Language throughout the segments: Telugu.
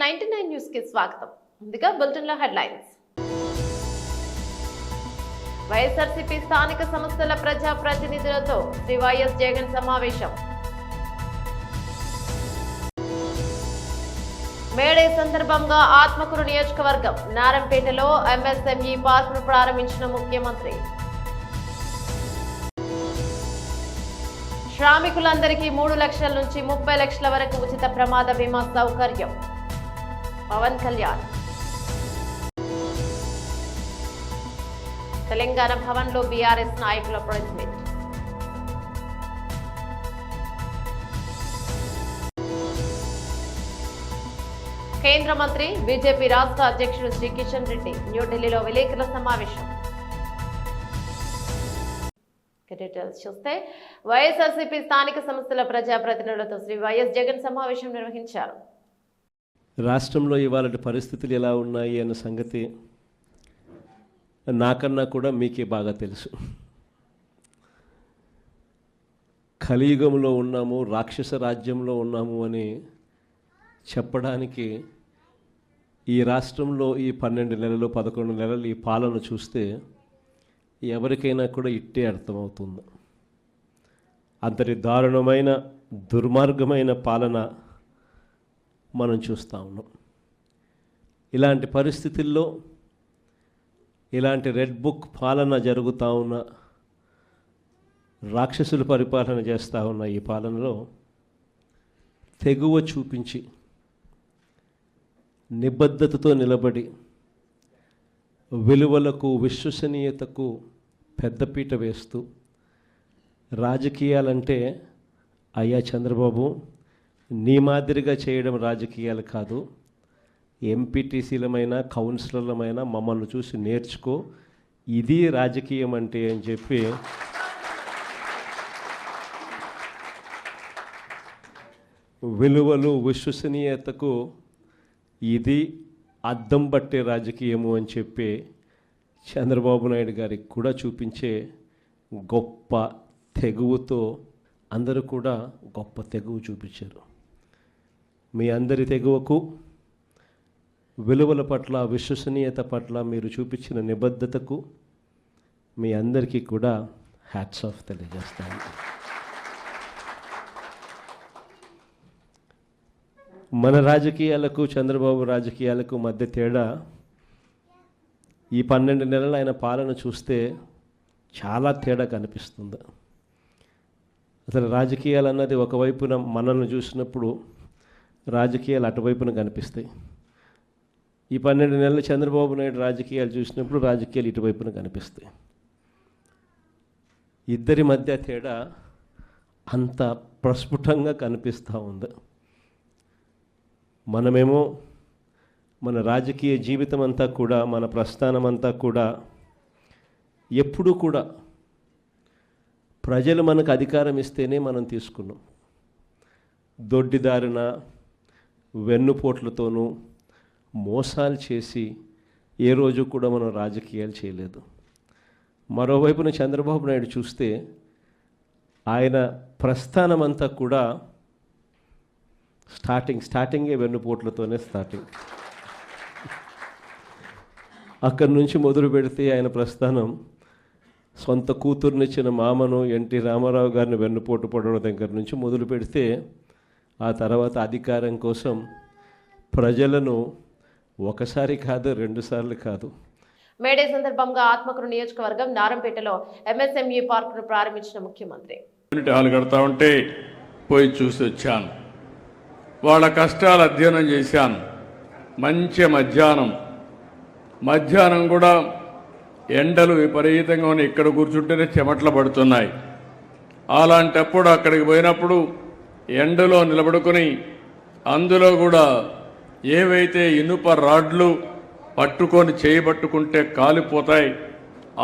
99 న్యూస్ కి స్వాగతం. ముందుగా బులెటిన్ లో హెడ్లైన్స్. వైఎస్ఆర్సీపీ స్థానిక సంస్థల ప్రజా ప్రతినిధులతో శ్రీ వైఎస్ జగన్ సమావేశం. మేడే సందర్భంగా ఆత్మకూరు నియోజకవర్గం నారంపేటలో ఎంఎస్ఎంఈ పార్కును ప్రారంభించిన ముఖ్యమంత్రి. శ్రామికులందరికీ 3 లక్షల నుంచి 30 లక్షల వరకు ఉచిత ప్రమాద బీమా సౌకర్యం. పవన్ కళ్యాణ్. తెలంగాణ భవన్లో బీఆర్ఎస్ నాయకుల ప్రెస్ మీట్. కేంద్ర మంత్రి బీజేపీ రాష్ట్ర అధ్యక్షుడు శ్రీ కిషన్ రెడ్డి న్యూఢిల్లీలో విలేకరుల సమావేశం. డీటెయిల్స్ చూస్తే వైఎస్ఆర్సీపీ స్థానిక సంస్థల ప్రజా ప్రతినిధులతో శ్రీ వైఎస్ జగన్ సమావేశం నిర్వహించారు. రాష్ట్రంలో ఇవాళ పరిస్థితులు ఎలా ఉన్నాయి అన్న సంగతి నాకన్నా కూడా మీకే బాగా తెలుసు. కలియుగంలో ఉన్నాము, రాక్షస రాజ్యంలో ఉన్నాము అని చెప్పడానికి ఈ రాష్ట్రంలో ఈ 12 నెలలు 11 నెలలు ఈ పాలన చూస్తే ఎవరికైనా కూడా ఇట్టే అర్థమవుతుంది. అంతటి దారుణమైన దుర్మార్గమైన పాలన మనం చూస్తూ ఉన్నాం. ఇలాంటి పరిస్థితుల్లో ఇలాంటి రెడ్ బుక్ పాలన జరుగుతూ ఉన్న, రాక్షసుల పరిపాలన చేస్తూ ఉన్న ఈ పాలనలో తెగువ చూపించి నిబద్ధతతో నిలబడి విలువలకు విశ్వసనీయతకు పెద్దపీట వేస్తూ రాజకీయాలంటే అయ్యా చంద్రబాబు నీ మాదిరిగా చేయడం రాజకీయాలు కాదు, ఎంపీటీసీలమైనా కౌన్సిలర్లమైనా మమ్మల్ని చూసి నేర్చుకో, ఇది రాజకీయం అంటే అని చెప్పి విలువలు విశ్వసనీయతకు ఇది అద్దం పట్టే రాజకీయము అని చెప్పి చంద్రబాబు నాయుడు గారికి కూడా చూపించే గొప్ప తెగువతో అందరూ కూడా గొప్ప తెగువ చూపించారు. మీ అందరి తెగువకు, విలువల పట్ల, విశ్వసనీయత పట్ల మీరు చూపించిన నిబద్ధతకు మీ అందరికీ కూడా హ్యాట్స్ ఆఫ్ తెలియజేస్తాను. మన రాజకీయాలకు చంద్రబాబు రాజకీయాలకు మధ్య తేడా ఈ 12 నెలలు ఆయన పాలన చూస్తే చాలా తేడా కనిపిస్తుంది. అసలు రాజకీయాలు అన్నది ఒకవైపున మనల్ని చూసినప్పుడు రాజకీయాలు అటువైపున కనిపిస్తాయి. ఈ 12 నెలలు చంద్రబాబు నాయుడు రాజకీయాలు చూసినప్పుడు రాజకీయాలు ఇటువైపున కనిపిస్తాయి. ఇద్దరి మధ్య తేడా అంత ప్రస్ఫుటంగా కనిపిస్తూ ఉంది. మనమేమో మన రాజకీయ జీవితం అంతా కూడా, మన ప్రస్థానం అంతా కూడా ఎప్పుడూ కూడా ప్రజలు మనకు అధికారం ఇస్తేనే మనం తీసుకున్నాం. దొడ్డిదారిన వెన్నుపోట్లతోనూ మోసాలు చేసి ఏ రోజు కూడా మనం రాజకీయాలు చేయలేదు. మరోవైపున చంద్రబాబు నాయుడు చూస్తే ఆయన ప్రస్థానం అంతా కూడా స్టార్టింగే వెన్నుపోట్లతోనే స్టార్టింగ్. అక్కడి నుంచి మొదలు పెడితే ఆయన ప్రస్థానం సొంత కూతుర్నిచ్చిన మామను ఎన్టీ రామారావు గారిని వెన్నుపోటు పడడం దగ్గర నుంచి మొదలు పెడితే, ఆ తర్వాత అధికారం కోసం ప్రజలను ఒకసారి కాదు 2 సార్లు కాదు. మేడే సందర్భంగా ఆత్మకూరు నియోజకవర్గం నారంపేటలో ఎంఎస్ఎంఈ పార్కును ప్రారంభించిన ముఖ్యమంత్రి. హాల్ కడతా ఉంటే పోయి చూసి వచ్చాను. వాళ్ళ కష్టాలు అధ్యయనం చేశాను. మంచి మధ్యాహ్నం కూడా ఎండలు విపరీతంగా ఉన్నాయి. ఇక్కడ కూర్చుంటేనే చెమట్లు పడుతున్నాయి. అలాంటప్పుడు అక్కడికి పోయినప్పుడు ఎండలో నిలబడుకొని అందులో కూడా ఏవైతే ఇనుప రాడ్లు పట్టుకొని చేయబట్టుకుంటే కాలిపోతాయి,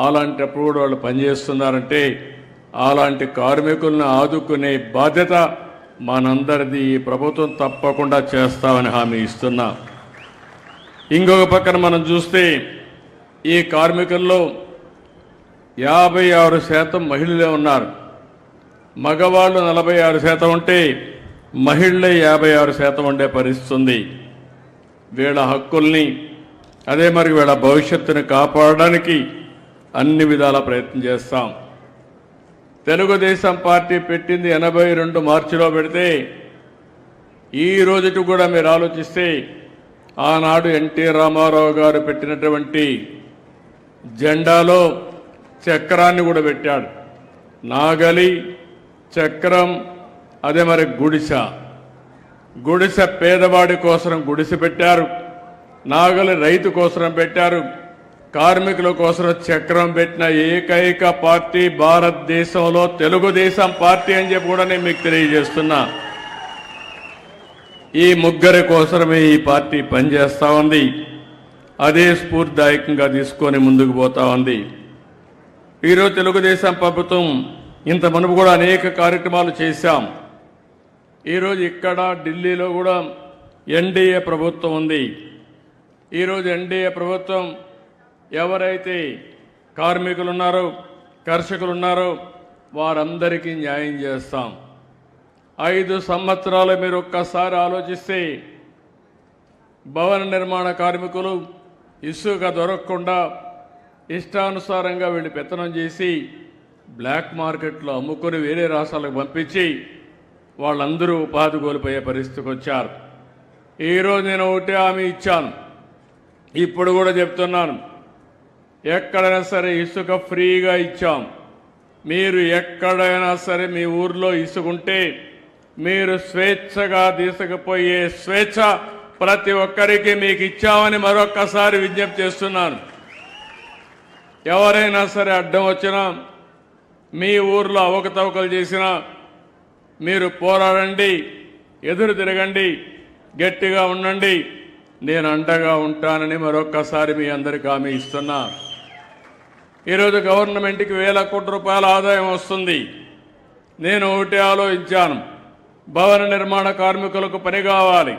అలాంటప్పుడు కూడా వాళ్ళు పనిచేస్తున్నారంటే అలాంటి కార్మికులను ఆదుకునే బాధ్యత మనందరిది. ఈ ప్రభుత్వం తప్పకుండా చేస్తామని హామీ ఇస్తున్నా. ఇంకొక పక్కన మనం చూస్తే ఈ కార్మికుల్లో 56% మహిళలే ఉన్నారు. మగవాళ్ళు 46% ఉంటే మహిళలే 56% ఉండే పరిస్థితి ఉంది. వీళ్ళ హక్కుల్ని అదే మరి వీళ్ళ భవిష్యత్తుని కాపాడడానికి అన్ని విధాల ప్రయత్నం చేస్తాం. తెలుగుదేశం పార్టీ పెట్టింది 82 మార్చిలో పెడితే ఈ రోజుకి కూడా మీరు ఆలోచిస్తే ఆనాడు ఎన్టీ రామారావు గారు పెట్టినటువంటి జెండాలో చక్రాన్ని కూడా పెట్టాడు. నాగలి, చక్రం, అదే మరి గుడిసె పేదవాడి కోసం గుడిసె పెట్టారు. నాగలి రైతు కోసం పెట్టారు. కార్మికుల కోసం చక్రం పెట్టిన ఏకైక పార్టీ భారతదేశంలో తెలుగుదేశం పార్టీ అని చెప్పి కూడా నేను మీకు తెలియజేస్తున్నా. ఈ ముగ్గురి కోసమే ఈ పార్టీ పనిచేస్తూ ఉంది. అదే స్ఫూర్తిదాయకంగా తీసుకొని ముందుకు పోతా ఉంది. ఈరోజు తెలుగుదేశం ప్రభుత్వం ఇంత మునుపు కూడా అనేక కార్యక్రమాలు చేశాం. ఈరోజు ఇక్కడ ఢిల్లీలో కూడా ఎన్డీఏ ప్రభుత్వం ఉంది. ఈరోజు ఎన్డీఏ ప్రభుత్వం ఎవరైతే కార్మికులు ఉన్నారో, కర్షకులు ఉన్నారో వారందరికీ న్యాయం చేస్తాం. 5 సంవత్సరాలు మీరు ఒక్కసారి ఆలోచిస్తే భవన నిర్మాణ కార్మికులు ఇసుక దొరకకుండా ఇష్టానుసారంగా వీళ్ళు పెత్తనం చేసి బ్లాక్ మార్కెట్లో అమ్ముకొని వేరే రాష్ట్రాలకు పంపించి వాళ్ళందరూ ఉపాధి కోల్పోయే పరిస్థితికి వచ్చారు. ఈరోజు నేను ఒకటే హామీ ఇచ్చాను, ఇప్పుడు కూడా చెప్తున్నాను, ఎక్కడైనా సరే ఇసుక ఫ్రీగా ఇచ్చాం. మీరు ఎక్కడైనా సరే మీ ఊర్లో ఇసుకుంటే మీరు స్వేచ్ఛగా తీసుకుపోయే స్వేచ్ఛ ప్రతి ఒక్కరికి మీకు ఇచ్చామని మరొక్కసారి విజ్ఞప్తి చేస్తున్నాను. ఎవరైనా సరే అడ్డం వచ్చినా, మీ ఊర్లో అవకతవకలు చేసినా మీరు పోరాడండి, ఎదురు తిరగండి, గట్టిగా ఉండండి, నేను అండగా ఉంటానని మరొక్కసారి మీ అందరికీ హామీ ఇస్తున్నా. ఈరోజు గవర్నమెంట్కి వేల కోట్ల రూపాయల ఆదాయం వస్తుంది. నేను ఒకటి ఆలోచించాను, భవన నిర్మాణ కార్మికులకు పని కావాలి.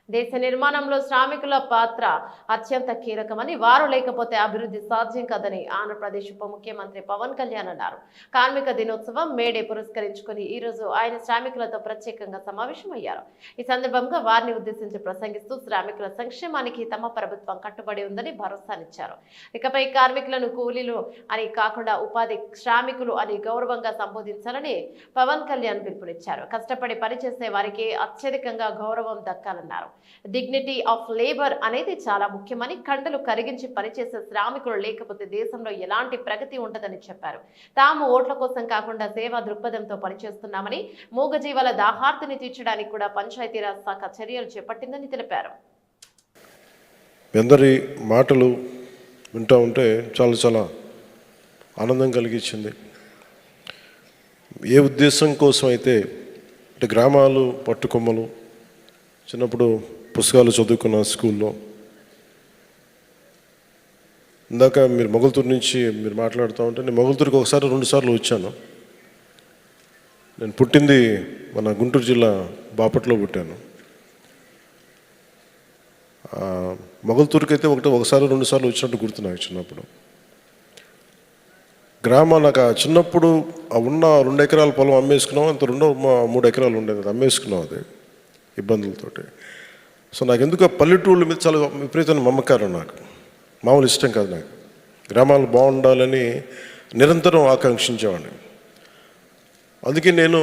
దేశ నిర్మాణంలో శ్రామికుల పాత్ర అత్యంత కీలకమని, వారు లేకపోతే అభివృద్ధి సాధ్యం కాదని ఆంధ్రప్రదేశ్ ఉప ముఖ్యమంత్రి పవన్ కళ్యాణ్ అన్నారు. కార్మిక దినోత్సవం మేడే పురస్కరించుకుని ఈ రోజు ఆయన శ్రామికులతో ప్రత్యేకంగా సమావేశమయ్యారు. ఈ సందర్భంగా వారిని ఉద్దేశించి ప్రసంగిస్తూ శ్రామికుల సంక్షేమానికి తమ ప్రభుత్వం కట్టుబడి ఉందని భరోసానిచ్చారు. ఇకపై కార్మికులను కూలీలు అని కాకుండా ఉపాధి శ్రామికులు అని గౌరవంగా సంబోధించాలని పవన్ కళ్యాణ్ పిలుపునిచ్చారు. కష్టపడి పనిచేసే వారికి అత్యధికంగా గౌరవం దక్కాలన్నారు. డిగ్నిటీ ఆఫ్ లేబర్ అనేది చాలా ముఖ్యమని, కండలు కరిగించి పనిచేసే శ్రామికులు లేకపోతే దేశంలో ఎలాంటి ప్రగతి ఉంటదని చెప్పారు. తాము ఓట్ల కోసం కాకుండా సేవా దృక్పథంతో పనిచేస్తున్నామని, మూగజీవాల దాహార్తిని తీర్చడానికి కూడా పంచాయతీరాజ్ శాఖ చర్యలు చేపట్టిందని తెలిపారు. అందరి మాటలు వింటూ ఉంటే చాలా చాలా ఆనందం కలిగించింది. ఏ ఉద్దేశం కోసం అయితే అంటే గ్రామాలు పట్టుకొమ్మలు చిన్నప్పుడు పుస్తకాలు చదువుకున్న స్కూల్లో, ఇందాక మీరు మొగల్తూరు నుంచి మీరు మాట్లాడుతూ ఉంటే నేను మొగల్తూరుకి 1-2 సార్లు వచ్చాను. నేను పుట్టింది మన గుంటూరు జిల్లా బాపట్లో పుట్టాను. మొగల్తూరుకి అయితే 1-2 సార్లు వచ్చినట్టు గుర్తు నాకు చిన్నప్పుడు. నాకు చిన్నప్పుడు ఉన్న 2 ఎకరాల పొలం అమ్మేసుకున్నాం, అంత 3 ఎకరాలు ఉండేది, అమ్మేసుకున్నాం అది ఇబ్బందులతోటి. సో నాకు ఎందుకు పల్లెటూళ్ళ మీద చాలా విపరీతమైన మమకారం, నాకు మామూలు ఇష్టం కాదు. నాకు గ్రామాలు బాగుండాలని నిరంతరం ఆకాంక్షించేవాడిని. అందుకే నేను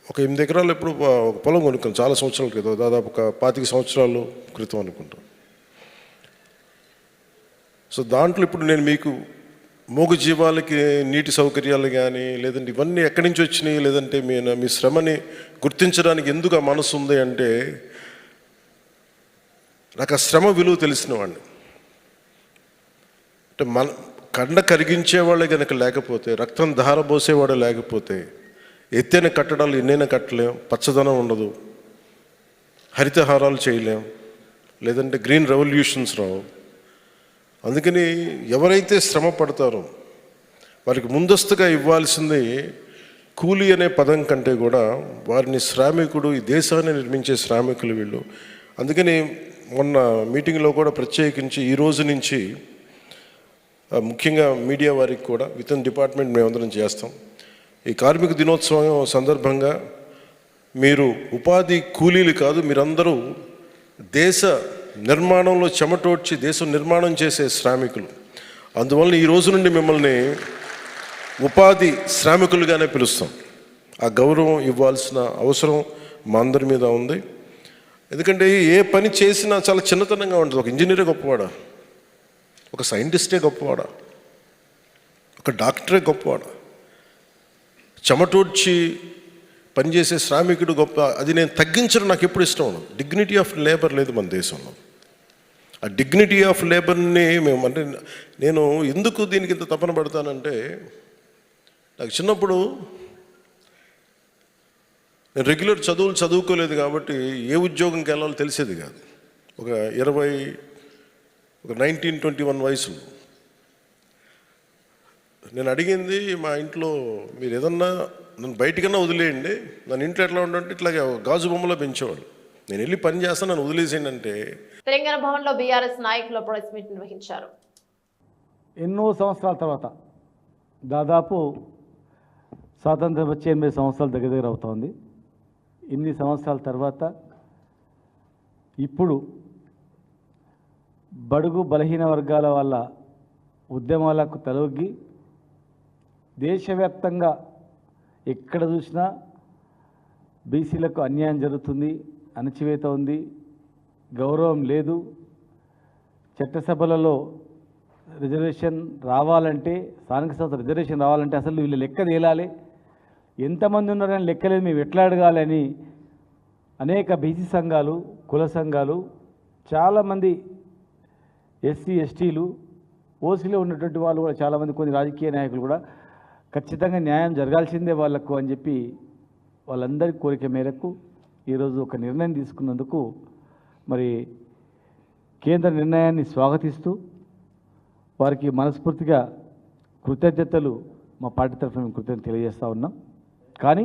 ఒక 8 ఎకరాలు ఎప్పుడు ఒక పొలం కొనుక్కాను చాలా సంవత్సరాల క్రితం, దాదాపు ఒక 25 సంవత్సరాల క్రితం అనుకుంటాను. సో దాంట్లో ఇప్పుడు నేను మీకు మూగ జీవాలకి నీటి సౌకర్యాలు కానీ లేదంటే ఇవన్నీ ఎక్కడి నుంచి వచ్చినాయి, లేదంటే మీ శ్రమని గుర్తించడానికి ఎందుకు ఆ మనసు ఉంది అంటే నాకు ఆ శ్రమ విలువ తెలిసిన వాడిని. అంటే కండ కరిగించేవాళ్ళే కనుక లేకపోతే, రక్తం ధారపోసేవాడు లేకపోతే ఎత్తైన కట్టడాలు ఎన్నైనా కట్టలేం, పచ్చదనం ఉండదు, హరితహారాలు చేయలేం, లేదంటే గ్రీన్ రెవల్యూషన్స్ రావు. అందుకని ఎవరైతే శ్రమ పడతారో వారికి ముందస్తుగా ఇవ్వాల్సింది కూలీ అనే పదం కంటే కూడా వారిని శ్రామికుడు, ఈ దేశాన్ని నిర్మించే శ్రామికులు వీళ్ళు. అందుకని మొన్న మీటింగ్లో కూడా ప్రత్యేకించి ఈ రోజు నుంచి ముఖ్యంగా మీడియా వారికి కూడా విత్ ఇన్ డిపార్ట్మెంట్ మేమందరం చేస్తాం. ఈ కార్మిక దినోత్సవం సందర్భంగా మీరు ఉపాధి కూలీలు కాదు, మీరందరూ దేశ నిర్మాణంలో చెమటోడ్చి దేశం నిర్మాణం చేసే శ్రామికులు. అందువల్ల ఈ రోజు నుండి మిమ్మల్ని ఉపాధి శ్రామికులుగానే పిలుస్తాం. ఆ గౌరవం ఇవ్వాల్సిన అవసరం మా అందరి మీద ఉంది. ఎందుకంటే ఏ పని చేసినా చాలా చిన్నతనంగా ఉంటుంది. ఒక ఇంజనీరే గొప్పవాడా, ఒక సైంటిస్టే గొప్పవాడా, ఒక డాక్టరే గొప్పవాడా, చెమటోడ్చి పనిచేసే శ్రామికుడు గొప్ప, అది నేను తగ్గించడం నాకు ఎప్పుడు ఇష్టం ఉండదు. డిగ్నిటీ ఆఫ్ లేబర్ లేదు మన దేశంలో. ఆ డిగ్నిటీ ఆఫ్ లేబర్ని మేము, అంటే నేను ఎందుకు దీనికి ఇంత తపన పడతానంటే, నాకు చిన్నప్పుడు నేను రెగ్యులర్ చదువులు చదువుకోలేదు కాబట్టి ఏ ఉద్యోగంకి వెళ్ళాలో తెలిసేది కాదు. ఒక 19-21 వయసులో నేను అడిగింది మా ఇంట్లో, మీరు ఏదన్నా నన్ను బయటికన్నా వదిలేయండి, నన్ను ఇంట్లో ఎట్లా ఉండంటే ఇట్లాగే గాజు బొమ్మలో పెంచేవాళ్ళు, నేను వెళ్ళి పని చేస్తాను, నన్ను వదిలేసేయండి అంటే. తెలంగాణ భవన్లో బీఆర్ఎస్ నాయకులు ప్రెస్ మీట్ నిర్వహించారు. ఎన్నో సంవత్సరాల తర్వాత, దాదాపు స్వాతంత్రం వచ్చి 8 సంవత్సరాల దగ్గర అవుతోంది. ఇన్ని సంవత్సరాల తర్వాత ఇప్పుడు బడుగు బలహీన వర్గాల వాళ్ళ ఉద్యమాలకు తలొగ్గి దేశవ్యాప్తంగా ఎక్కడ చూసినా బీసీలకు అన్యాయం జరుగుతుంది, అణచివేత ఉంది, గౌరవం లేదు. చట్టసభలలో రిజర్వేషన్ రావాలంటే, స్థానిక సంస్థ రిజర్వేషన్ రావాలంటే అసలు వీళ్ళు లెక్క తేలాలి, ఎంతమంది ఉన్నారని లెక్కలేదు, మేము ఎట్లా అడగాలని అనేక బీసీ సంఘాలు, కుల సంఘాలు, చాలామంది ఎస్సీ ఎస్టీలు, ఓసీలో ఉన్నటువంటి వాళ్ళు కూడా చాలామంది, కొన్ని రాజకీయ నాయకులు కూడా ఖచ్చితంగా న్యాయం జరగాల్సిందే వాళ్లకు అని చెప్పి వాళ్ళందరి కోరిక మేరకు ఈరోజు ఒక నిర్ణయం తీసుకున్నందుకు మరి కేంద్ర నిర్ణయాన్ని స్వాగతిస్తూ వారికి మనస్ఫూర్తిగా కృతజ్ఞతలు మా పార్టీ తరఫున మేము కృతజ్ఞతలు తెలియజేస్తూ ఉన్నాం. కానీ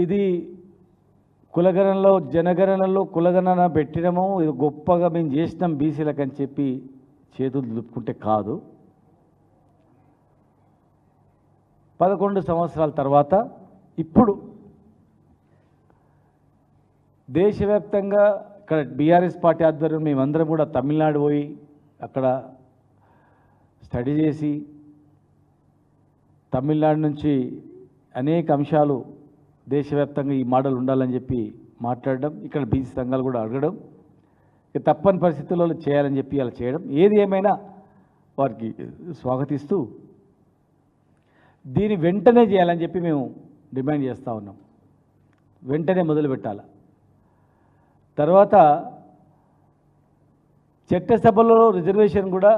ఇది కులగణనలో, జనగణనలో కులగణన పెట్టినము, ఇది గొప్పగా మేము చేసినాం బీసీలకు అని చెప్పి చేతులు దులుపుకుంటే కాదు. 11 సంవత్సరాల తర్వాత ఇప్పుడు దేశవ్యాప్తంగా ఇక్కడ బీఆర్ఎస్ పార్టీ ఆధ్వర్యంలో మేమందరం కూడా తమిళనాడు పోయి అక్కడ స్టడీ చేసి తమిళనాడు నుంచి అనేక అంశాలు దేశవ్యాప్తంగా ఈ మోడల్ ఉండాలని చెప్పి మాట్లాడడం, ఇక్కడ బీసీ సంఘాలు కూడా అడగడం, తప్పని పరిస్థితుల్లో చేయాలని చెప్పి అలా చేయడం, ఏది ఏమైనా వారికి స్వాగతిస్తూ దీన్ని వెంటనే చేయాలని చెప్పి మేము డిమాండ్ చేస్తూ ఉన్నాం. వెంటనే మొదలు పెట్టాలి. తర్వాత చట్టసభలో రిజర్వేషన్ కూడా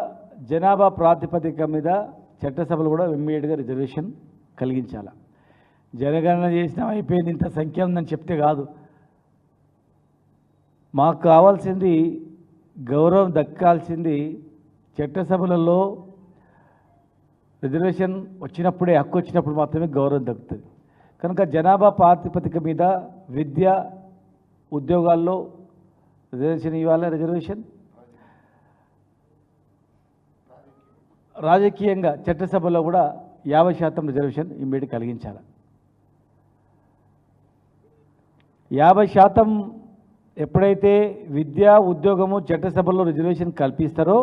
జనాభా ప్రాతిపదిక మీద చట్టసభలు కూడా ఇమ్మీడియట్గా రిజర్వేషన్ కలిగించాలి. జనగణన చేసినా అయిపోయింది, ఇంత సంఖ్య ఉందని చెప్తే కాదు. మాకు కావాల్సింది గౌరవం దక్కాల్సింది చట్టసభలలో రిజర్వేషన్ వచ్చినప్పుడే, హక్కు వచ్చినప్పుడు మాత్రమే గౌరవం దక్కుతుంది. కనుక జనాభా ప్రాతిపదిక మీద విద్య, ఉద్యోగాల్లో రిజర్వేషన్ ఇవ్వాలి. రిజర్వేషన్ రాజకీయంగా చట్టసభలో కూడా 50% రిజర్వేషన్ ఇమ్మీడియట్ కలిగించాలి. 50% ఎప్పుడైతే విద్య, ఉద్యోగము, చట్టసభలో రిజర్వేషన్ కల్పిస్తారో,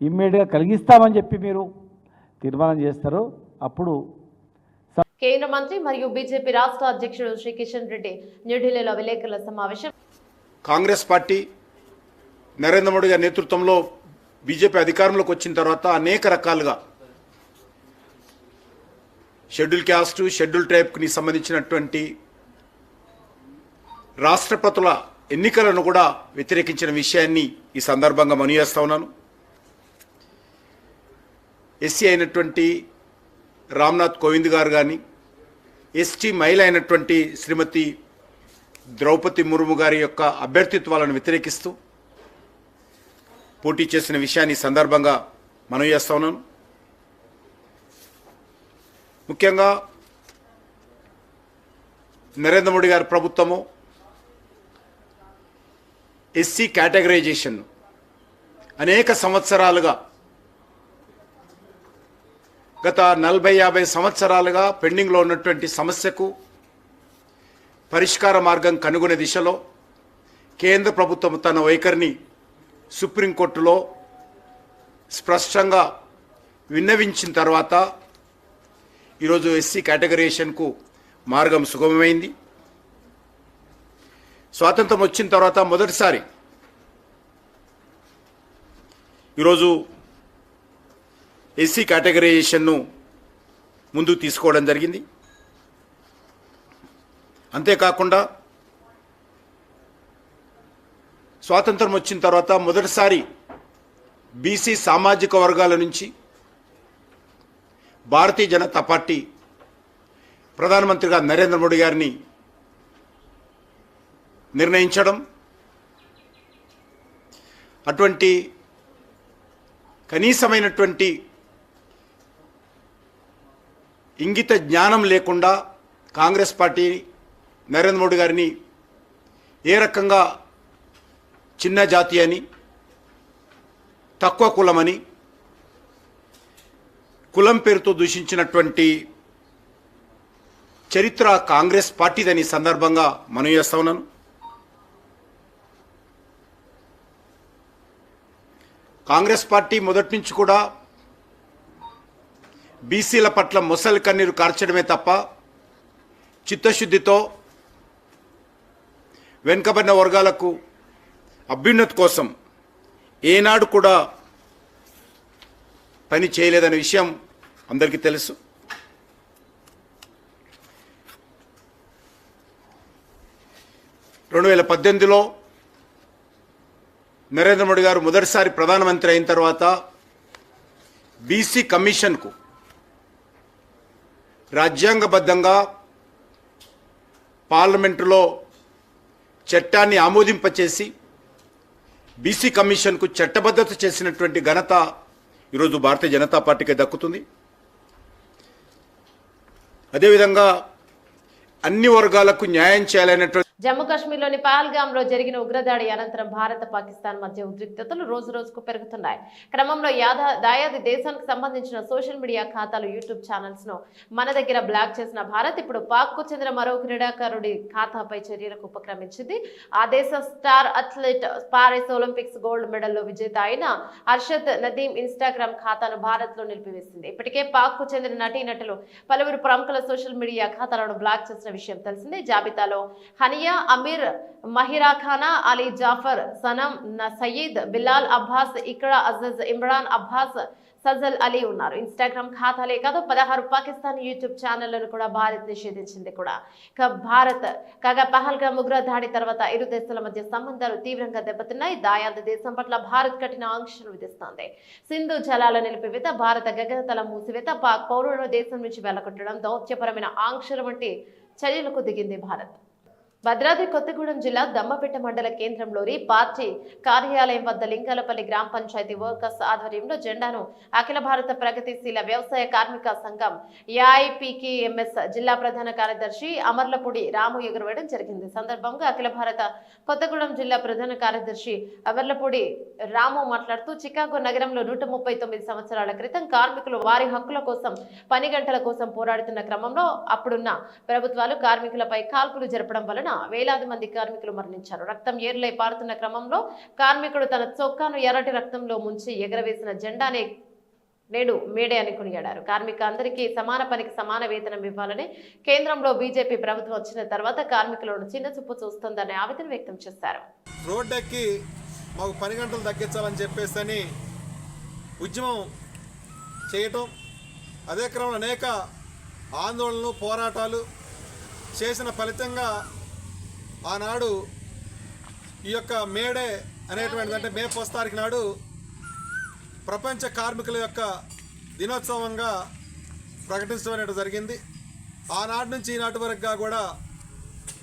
ఇమ్మీడియట్గా కలిగిస్తామని చెప్పి మీరు తీర్మానం చేస్తారో అప్పుడు. కేంద్ర మంత్రి మరియు బీజేపీ రాష్ట్ర అధ్యక్షుడు శ్రీ కిషన్ రెడ్డి న్యూఢిల్లీలో విలేకరుల సమావేశం. కాంగ్రెస్ పార్టీ నరేంద్ర మోడీ గారి నేతృత్వంలో బీజేపీ అధికారంలోకి వచ్చిన తర్వాత అనేక రకాలుగా షెడ్యూల్ క్యాస్ట్, షెడ్యూల్ ట్రైబ్కి సంబంధించినటువంటి రాష్ట్రపతుల ఎన్నికలను కూడా వ్యతిరేకించిన విషయాన్ని ఈ సందర్భంగా మనవి చేస్తా ఉన్నాను. ఎస్సీ అయినటువంటి రామ్నాథ్ కోవింద్ గారు కానీ, ఎస్టీ మహిళ అయినటువంటి శ్రీమతి ద్రౌపది ముర్ము గారి యొక్క అభ్యర్థిత్వాలను వ్యతిరేకిస్తూ పోటీ చేసిన విషయాన్ని ఈ సందర్భంగా మనవి చేస్తా ఉన్నాను. ముఖ్యంగా నరేంద్ర మోడీ గారి ప్రభుత్వము ఎస్సీ కేటగరైజేషన్ అనేక సంవత్సరాలుగా గత 40-50 సంవత్సరాలుగా పెండింగ్లో ఉన్నటువంటి సమస్యకు పరిష్కార మార్గం కనుగొనే దిశలో కేంద్ర ప్రభుత్వం తన వైఖరిని సుప్రీంకోర్టులో స్పష్టంగా విన్నవించిన తర్వాత ఈరోజు ఎస్సీ కేటగరైజేషన్కు మార్గం సుగమమైంది. స్వాతంత్రం వచ్చిన తర్వాత మొదటిసారి ఈరోజు ఎస్సీ కేటగరైజేషన్ను ముందుకు తీసుకోవడం జరిగింది. అంతేకాకుండా స్వాతంత్రం వచ్చిన తర్వాత మొదటిసారి బీసీ సామాజిక వర్గాల నుంచి భారతీయ జనతా పార్టీ ప్రధానమంత్రిగా నరేంద్ర మోడీ గారిని నిర్ణయించడం, అటువంటి కనీసమైనటువంటి ఇంగిత జ్ఞానం లేకుండా కాంగ్రెస్ పార్టీ నరేంద్ర మోడీ గారిని ఏ రకంగా చిన్న జాతి అని, తక్కువ కులమని, కులం పేరుతో దూషించినటువంటి చరిత్ర కాంగ్రెస్ పార్టీదని సందర్భంగా మనం చేస్తా ఉన్నాను. కాంగ్రెస్ పార్టీ మొదటి నుంచి కూడా బీసీల పట్ల మొసలి కన్నీరు కార్చడమే తప్ప చిత్తశుద్ధితో వెనుకబడిన వర్గాలకు అభ్యున్నతి కోసం ఏనాడు కూడా పని చేయలేదనే విషయం అందరికీ తెలుసు. రెండు 2018లో నరేంద్ర మోడీ గారు మొదటిసారి ప్రధానమంత్రి అయిన తర్వాత బీసీ కమిషన్కు రాజ్యాంగబద్ధంగా పార్లమెంటులో చట్టాన్ని ఆమోదింపచేసి బీసీ కమిషన్కు చట్టబద్ధత చేసినటువంటి ఘనత ఈరోజు భారతీయ జనతా పార్టీకి దక్కుతుంది. అదేవిధంగా అన్ని వర్గాలకు న్యాయం చేయాలనేటువంటి జమ్మూ కాశ్మీర్లోని పహల్గామ్లో జరిగిన ఉగ్రదాడి అనంతరం భారత పాకిస్తాన్ మధ్య ఉద్రిక్తతలు రోజు రోజుకు పెరుగుతున్నాయి. క్రమంలో దాయాది దేశానికి సంబంధించిన సోషల్ మీడియా ఖాతాలు, యూట్యూబ్ ఛానల్స్ ను మన దగ్గర బ్లాక్ చేసిన భారత్ ఇప్పుడు పాక్ కు చెందిన మరో క్రీడాకారుడి ఖాతాపై చర్యలకు ఉపక్రమించింది. ఆ దేశ star athlete, Paris Olympics gold మెడల్లో విజేత అయిన అర్షద్ నదీం ఇన్స్టాగ్రామ్ ఖాతాను భారత్ లో నిలిపివేసింది. ఇప్పటికే పాక్ కు చెందిన నటీనటులు పలువురు ప్రముఖుల సోషల్ మీడియా ఖాతాలను బ్లాక్ చేసిన విషయం తెలిసిందే. జాబితాలో హనియా, అమీర్, మహిరా ఖానా, అలీ జాఫర్, సనం సయీద్, బిలాల్ అబ్బాస్, ఇక్రా అజజ్, ఇమ్రాన్ అబ్బాస్, సజల్ అలీ ఉన్నారు. ఇన్స్టాగ్రామ్ ఖాతాలే కాదు 16 పాకిస్తాన్ యూట్యూబ్ ఛానళ్లను కూడా భారత్ నిషేధించింది కూడా. కాగా పహల్గామ్ ఉగ్ర దాడి తర్వాత ఇరు దేశాల మధ్య సంబంధాలు తీవ్రంగా దెబ్బతిన్నాయి. దాయాది దేశం పట్ల భారత్ కఠిన ఆంక్షలు విధిస్తోంది. సింధు జలాల నిలిపివేత, భారత గగనతల మూసివేత, పాక్ పౌరులను దేశం నుంచి వెళ్లగొట్టడం, దౌత్యపరమైన ఆంక్షల వంటి చర్యలకు దిగింది భారత్. భద్రాద్రి కొత్తగూడెం జిల్లా దమ్మపేట మండల కేంద్రంలోని పార్టీ కార్యాలయం వద్ద లింగాలపల్లి గ్రామ పంచాయతీ వర్కర్స్ ఆధ్వర్యంలో జెండాను అఖిల భారత ప్రగతిశీల వ్యవసాయ కార్మిక సంఘం ఏఐపీకేఎంఎస్ జిల్లా ప్రధాన కార్యదర్శి అమర్లపూడి రాము ఎగురవేయడం జరిగింది. సందర్భంగా అఖిల భారత కొత్తగూడెం జిల్లా ప్రధాన కార్యదర్శి అమర్లపూడి రాము మాట్లాడుతూ, చికాగో నగరంలో 139 సంవత్సరాల క్రితం కార్మికులు వారి హక్కుల కోసం, పని గంటల కోసం పోరాడుతున్న క్రమంలో అప్పుడున్న ప్రభుత్వాలు కార్మికులపై కాల్పులు జరపడం వలన వేలాది మంది కార్మికులు మరణించారు. రక్తం ఏర్లై పారుతున్న క్రమంలో కార్మికుడు తన చొక్కాను ఎర్రటి రక్తంలో ముంచి ఎగరవేసిన జెండానే నేడు మేడే అని కొనియాడారు. కార్మిక అందరికీ సమాన పనికి సమాన వేతనం ఇవ్వాలని కేంద్రంలో బీజేపీ ప్రభుత్వం వచ్చిన తర్వాత కార్మికులను చిన్న చూపు చూస్తుందనే ఆవేదన వ్యక్తం చేశారు. రోడ్డెక్కి మాకు పని గంటలు తగ్గించాలని చెప్పేసి ఉద్యమం చేయటం, అదే క్రమంలో అనేక ఆందోళనలు, పోరాటాలు చేసిన ఫలితంగా ఆనాడు ఈ యొక్క మేడే అనేటువంటిది, అంటే మే 1 తారీఖు నాడు ప్రపంచ కార్మికుల యొక్క దినోత్సవంగా ప్రకటించడం అనేది జరిగింది. ఆనాటి నుంచి ఈనాటి వరకు కూడా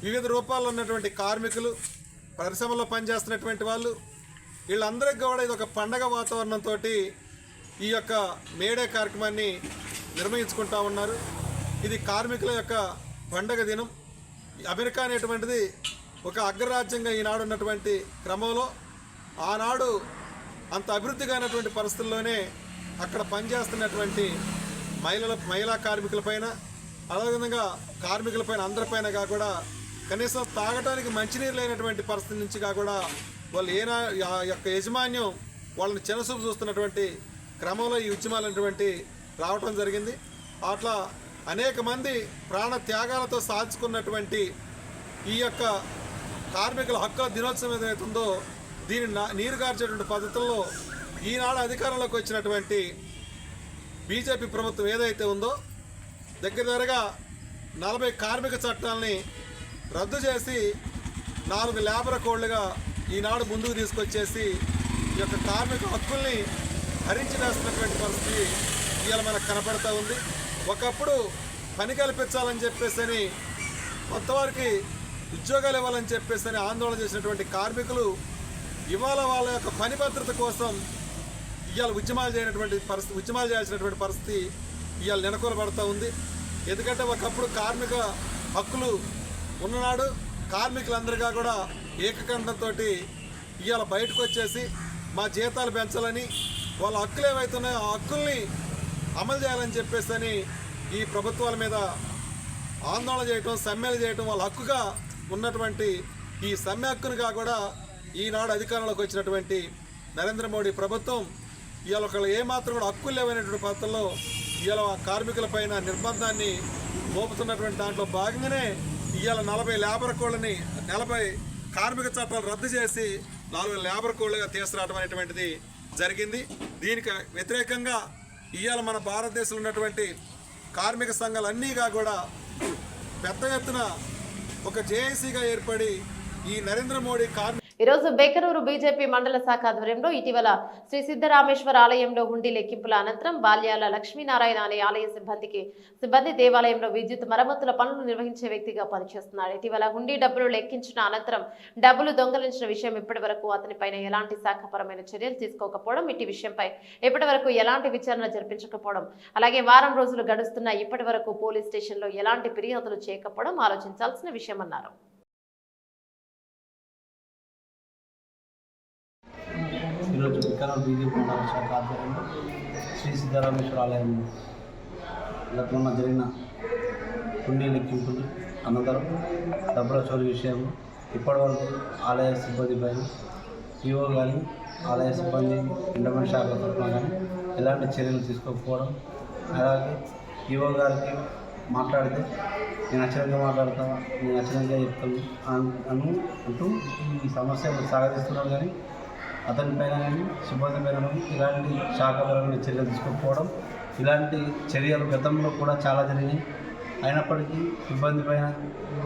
వివిధ రూపాల్లో ఉన్నటువంటి కార్మికులు, పరిశ్రమలో పనిచేస్తున్నటువంటి వాళ్ళు, వీళ్ళందరికీ కూడా ఇది ఒక పండగ వాతావరణంతో ఈ యొక్క మేడే కార్యక్రమాన్ని నిర్వహించుకుంటా ఉన్నారు. ఇది కార్మికుల యొక్క పండగ దినం. అమెరికా అనేటువంటిది ఒక అగ్రరాజ్యంగా ఈనాడు ఉన్నటువంటి క్రమంలో ఆనాడు అంత అభివృద్ధి కానటువంటి పరిస్థితుల్లోనే అక్కడ పనిచేస్తున్నటువంటి మహిళా కార్మికులపైన అదేవిధంగా కార్మికులపైన అందరిపైన కూడా కనీసం తాగడానికి మంచినీరు లేనటువంటి పరిస్థితి నుంచి కూడా వాళ్ళు యొక్క యాజమాన్యం వాళ్ళని చిన్నసూపు చూస్తున్నటువంటి క్రమంలో ఈ ఉద్యమాలు అనేటువంటి రావటం జరిగింది. అట్లా అనేక మంది ప్రాణ త్యాగాలతో సాధించుకున్నటువంటి ఈ యొక్క కార్మికుల హక్కుల దినోత్సవం ఏదైతే ఉందో దీన్ని నీరుగార్చేటువంటి పద్ధతుల్లో ఈనాడు అధికారంలోకి వచ్చినటువంటి బీజేపీ ప్రభుత్వం ఏదైతే ఉందో దగ్గరగా 40 కార్మిక చట్టాలని రద్దు చేసి 4 లేబర్ కోడ్లుగా ఈనాడు ముందుకు తీసుకొచ్చేసి ఈ యొక్క కార్మిక హక్కుల్ని హరించి వేస్తున్నటువంటి పరిస్థితి ఇవాళ మనకు కనపడతా ఉంది. ఒకప్పుడు పని కల్పించాలని చెప్పేసి కొత్తవారికి ఉద్యోగాలు ఇవ్వాలని చెప్పేసి ఆందోళన చేసినటువంటి కార్మికులు ఇవాళ వాళ్ళ యొక్క పని భద్రత కోసం ఇవాళ ఉద్యమాలు చేయాల్సినటువంటి పరిస్థితి ఇవాళ నెలకొల్పబడుతూ ఉంది. ఎందుకంటే ఒకప్పుడు కార్మిక హక్కులు ఉన్ననాడు కార్మికులందరిగా కూడా ఏకకంఠంతో ఇవాళ బయటకు వచ్చేసి మా జీతాలు పెంచాలని వాళ్ళ హక్కులు ఏవైతున్నాయో ఆ హక్కుల్ని అమలు చేయాలని చెప్పేసి ఈ ప్రభుత్వాల మీద ఆందోళన చేయటం, సమ్మెలు చేయటం వాళ్ళ హక్కుగా ఉన్నటువంటి ఈ సమ్మె హక్కునుగా కూడా ఈనాడు అధికారంలోకి వచ్చినటువంటి నరేంద్ర మోడీ ప్రభుత్వం ఇవాళ ఒకళ్ళు ఏమాత్రం కూడా హక్కులు లేవనేటువంటి పద్ధతుల్లో ఇవాళ కార్మికులపైన నిర్బంధాన్ని మోపుతున్నటువంటి దాంట్లో భాగంగానే ఇవాళ 40 లేబర్ కోడ్లని 40 కార్మిక చట్టాలు రద్దు చేసి 4 లేబర్ కోడ్లుగా తీసుకురావడం అనేటువంటిది జరిగింది. దీనికి వ్యతిరేకంగా ఇవాళ మన భారతదేశంలో ఉన్నటువంటి కార్మిక సంఘాలన్నీగా కూడా పెద్ద ఎత్తున ఒక జేఏసీగా ఏర్పడి ఈ నరేంద్ర మోడీ ఈరోజు బెకనూరు బీజేపీ మండల శాఖ ఆధ్వర్యంలో ఇటీవల శ్రీ సిద్ధరామేశ్వర ఆలయంలో హుండీ లెక్కింపుల అనంతరం బాల్యాల లక్ష్మీనారాయణ అనే ఆలయ సిబ్బంది దేవాలయంలో విద్యుత్ మరమ్మతుల పనులు నిర్వహించే వ్యక్తిగా పనిచేస్తున్నాడు. ఇటీవల హుండీ డబ్బులు లెక్కించిన అనంతరం డబ్బులు దొంగలించిన విషయం ఇప్పటి వరకు అతనిపైన ఎలాంటి శాఖపరమైన చర్యలు తీసుకోకపోవడం, ఇటు విషయంపై ఇప్పటి వరకు ఎలాంటి విచారణ జరిపించకపోవడం, అలాగే వారం రోజులు గడుస్తున్నా ఇప్పటి వరకు పోలీస్ స్టేషన్లో ఎలాంటి ఫిర్యాదులు చేయకపోవడం ఆలోచించాల్సిన విషయమన్నారు. ఈరోజు బెకనూరు బీజేపీ మండల శాఖ ఆధ్వర్యంలో శ్రీ సిద్ధరామేశ్వర ఆలయంలో గతంలో జరిగిన హుండీ లెక్కింపులు అనంతరం డబ్బుల చోరీ విషయంలో ఇప్పటివరకు ఆలయ సిబ్బంది పైన ఈఓ కానీ ఆలయ సిబ్బంది ఎండమెంట్ శాఖ తరఫున కానీ ఎలాంటి చర్యలు తీసుకోకపోవడం, అలాగే ఈఓ గారికి మాట్లాడితే నేను నచ్చినంగా మాట్లాడతాను, నేను నచ్చినంగా చెప్తాను అంటూ ఈ సమస్యను సాగదీస్తున్నారు. కానీ అతనిపైన కానీ సిబ్బంది పైన కానీ ఇలాంటి శాఖపరమైన చర్యలు తీసుకోకపోవడం, ఇలాంటి చర్యలు గతంలో కూడా చాలా జరిగినాయి. అయినప్పటికీ సిబ్బంది పైన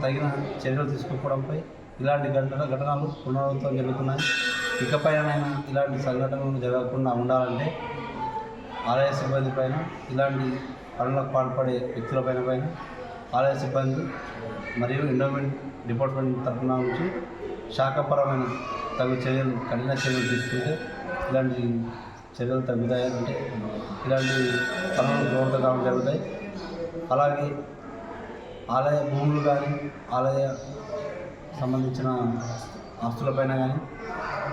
తగిన చర్యలు తీసుకోకపోవడంపై ఇలాంటి ఘటనలు పునరావృతం జరుగుతున్నాయి. ఇకపైనైనా ఇలాంటి సంఘటనలు జరగకుండా ఉండాలంటే ఆలయ సిబ్బంది పైన, ఇలాంటి పనులకు పాల్పడే వ్యక్తులపైన ఆలయ సిబ్బంది మరియు ఎండోమెంట్ డిపార్ట్మెంట్ తరఫున నుంచి శాఖపరమైన తగు చర్యలు, కఠిన చర్యలు తీసుకుంటే ఇలాంటి చర్యలు తగ్గుతాయి. అంటే ఇలాంటి పనులు ప్రవర్తన జరుగుతాయి. అలాగే ఆలయ భూములు కానీ ఆలయ సంబంధించిన ఆస్తులపైన కానీ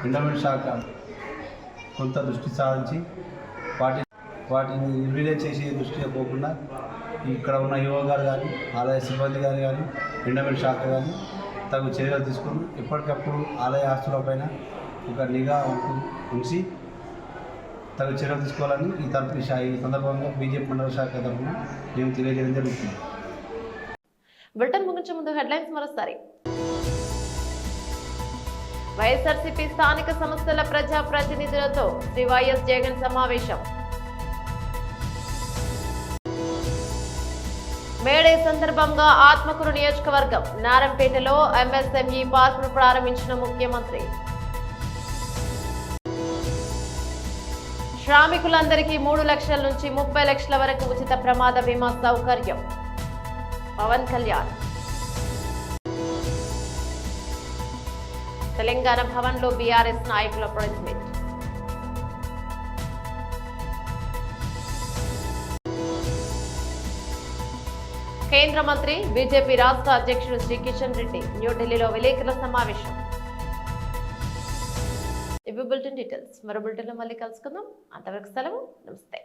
ఎండోమెంట్ శాఖ కొంత దృష్టి సారించి వాటిని నిర్వీర్యం చేసే దృష్టిగా పోకుండా ఇక్కడ ఉన్న యువ గారు కానీ ఆలయ సిబ్బంది గారు కానీ ఎండోమెంట్ శాఖ కానీ తగు చర్యలు తీసుకుని ఎప్పటికప్పుడు ఆలయ ఆస్తులపైన ఒక నిఘా ఉంచి తగు చర్యలు తీసుకోవాలని ఈ సందర్భంగా బీజేపీ మండల శాఖ తరఫున మేము తెలియజేయడం జరుగుతుంది. బులెటిన్ ముగించే ముందు హెడ్లైన్స్ మరోసారి. వైఎస్ఆర్సీపీ స్థానిక సంస్థల ప్రజా ప్రతినిధులతో శ్రీ వైఎస్ జగన్ సమావేశం. మేడే సందర్భంగా ఆత్మకూరు నియోజకవర్గం నారంపేటలో ఎంఎస్ఎంఈ పార్కును ప్రారంభించిన ముఖ్యమంత్రి. శ్రామికులందరికీ 3 లక్షల నుంచి 30 లక్షల వరకు ఉచిత ప్రమాద బీమా సౌకర్యం పవన్ కళ్యాణ్. తెలంగాణ భవన్లో బీఆర్ఎస్ నాయకుల ప్రెస్ మీట్. కేంద్ర మంత్రి బీజేపీ రాష్ట్ర అధ్యక్షుడు శ్రీ కిషన్ రెడ్డి న్యూఢిల్లీలో విలేకరుల సమావేశం. ఇవి బులెటిన్ డీటెయిల్స్. మరో బులెటిన్లో మళ్ళీ కలుసుకుందాం. అంతవరకు సెలవు. నమస్తే.